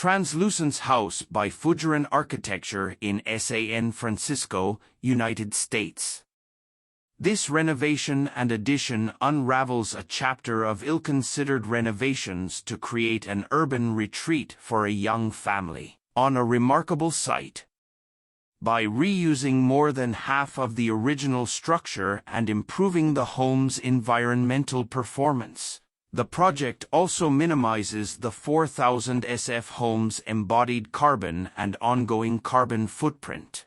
Translucence House by Fougeron Architecture in San Francisco, United States. This renovation and addition unravels a chapter of ill-considered renovations to create an urban retreat for a young family on a remarkable site. By reusing more than half of the original structure and improving the home's environmental performance, the project also minimizes the 4,000 SF home's embodied carbon and ongoing carbon footprint.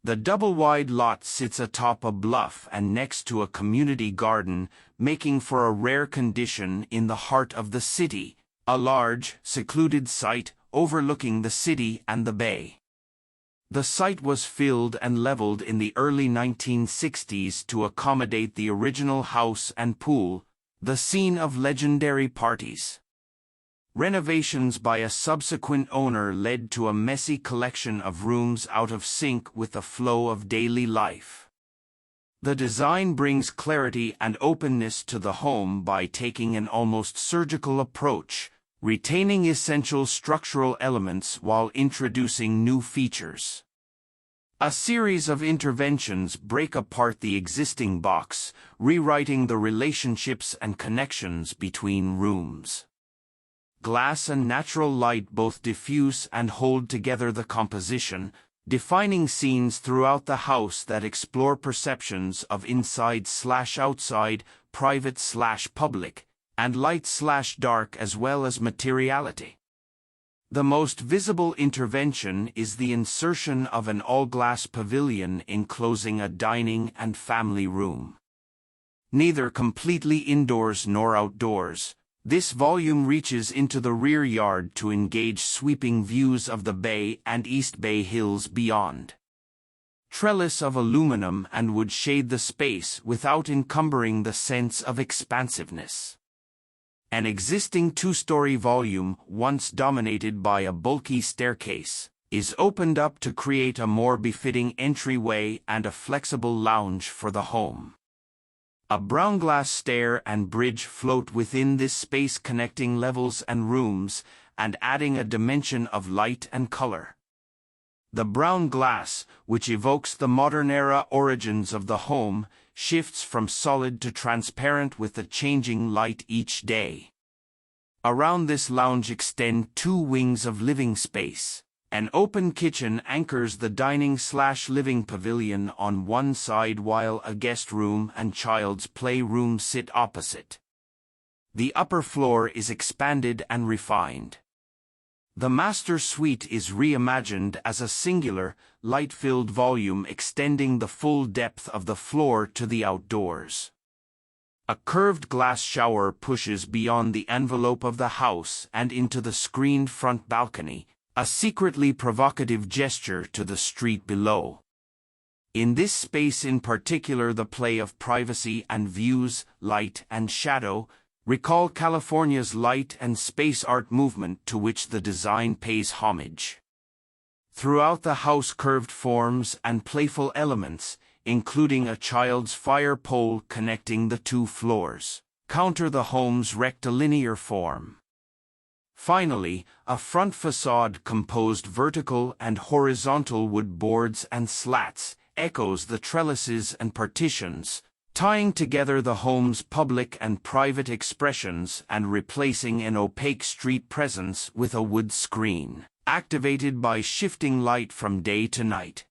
The double-wide lot sits atop a bluff and next to a community garden, making for a rare condition in the heart of the city, a large, secluded site overlooking the city and the bay. The site was filled and leveled in the early 1960s to accommodate the original house and pool, the scene of legendary parties. Renovations by a subsequent owner led to a messy collection of rooms out of sync with the flow of daily life. The design brings clarity and openness to the home by taking an almost surgical approach, retaining essential structural elements while introducing new features. A series of interventions break apart the existing box, rewriting the relationships and connections between rooms. Glass and natural light both diffuse and hold together the composition, defining scenes throughout the house that explore perceptions of inside/outside, private/public, and light/dark as well as materiality. The most visible intervention is the insertion of an all-glass pavilion enclosing a dining and family room. Neither completely indoors nor outdoors, this volume reaches into the rear yard to engage sweeping views of the bay and East Bay hills beyond. Trellis of aluminum and wood shade the space without encumbering the sense of expansiveness. An existing two-story volume, once dominated by a bulky staircase, is opened up to create a more befitting entryway and a flexible lounge for the home. A brown glass stair and bridge float within this space, connecting levels and rooms, and adding a dimension of light and color. The brown glass, which evokes the modern-era origins of the home, shifts from solid to transparent with the changing light each day. Around this lounge extend two wings of living space. An open kitchen anchors the dining/living pavilion on one side while a guest room and child's play room sit opposite. The upper floor is expanded and refined. The master suite is reimagined as a singular, light-filled volume extending the full depth of the floor to the outdoors. A curved glass shower pushes beyond the envelope of the house and into the screened front balcony, a secretly provocative gesture to the street below. In this space in particular, the play of privacy and views, light and shadow, recall California's light and space art movement to which the design pays homage. Throughout the house, curved forms and playful elements, including a child's fire pole connecting the two floors, counter the home's rectilinear form. Finally, a front facade composed vertical and horizontal wood boards and slats echoes the trellises and partitions, tying together the home's public and private expressions and replacing an opaque street presence with a wood screen, activated by shifting light from day to night.